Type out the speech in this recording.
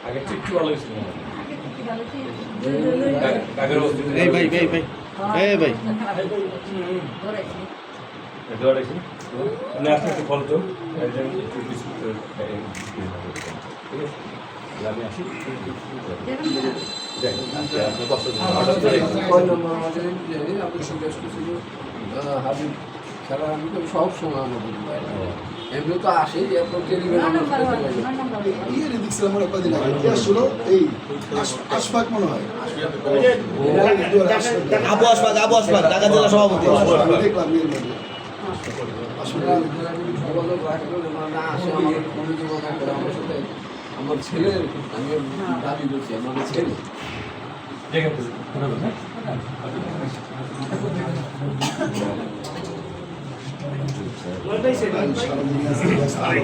আগে একটু ভালো ছিল এই ভাই একটু ফল তো আমি আসি হাবিব খেলা আমি তো সব সময় আমাদের এমনি তো আসেই এখন টেলিভিশন আশফাক মনে হয় আবু আশফাক ঢাকা জেলা সভাপতি। দেখলাম যোগাযোগ রাখবেন না আসে আমাদের ফোনে যোগাযোগ করে আমার সাথে আমার ছেলে আমি দাবি করছি আমাদের ছেলে সারা